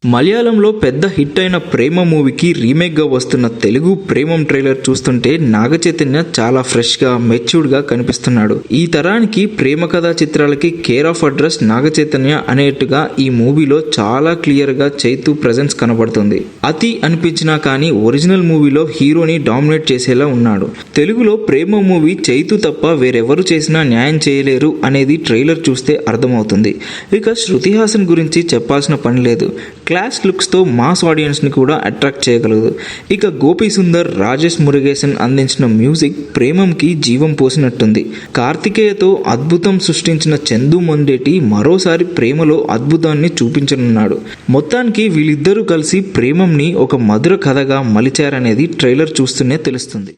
మలయాళంలో పెద్ద హిట్ అయిన ప్రేమ మూవీకి రీమేక్గా వస్తున్న తెలుగు ప్రేమం ట్రైలర్ చూస్తుంటే నాగచైతన్య చాలా ఫ్రెష్గా మెచ్యూర్డ్గా కనిపిస్తున్నాడు. ఈ తరానికి ప్రేమ కథా చిత్రాలకి కేర్ ఆఫ్ అడ్రస్ నాగచైతన్య అనేట్టుగా ఈ మూవీలో చాలా క్లియర్గా చైతు ప్రెజెన్స్ కనబడుతుంది. అతి అనిపించినా కానీ ఒరిజినల్ మూవీలో హీరోని డామినేట్ చేసేలా ఉన్నాడు. తెలుగులో ప్రేమ మూవీ చైతు తప్ప వేరెవరు చేసినా న్యాయం చేయలేరు అనేది ట్రైలర్ చూస్తే అర్థమవుతుంది. ఇక శృతి హాసన్ గురించి చెప్పాల్సిన పని లేదు. క్లాస్ లుక్స్తో మాస్ ఆడియన్స్ని కూడా అట్రాక్ట్ చేయగలదు. ఇక గోపీ సుందర్, రాజేష్ మురుగేసన్ అందించిన మ్యూజిక్ ప్రేమంకి జీవం పోసినట్టుంది. కార్తికేయతో అద్భుతం సృష్టించిన చందు మొండేటి మరోసారి ప్రేమలో అద్భుతాన్ని చూపించనున్నాడు. మొత్తానికి వీళ్ళిద్దరూ కలిసి ప్రేమంని ఒక మధుర కథగా మలిచారనేది ట్రైలర్ చూస్తూనే తెలుస్తుంది.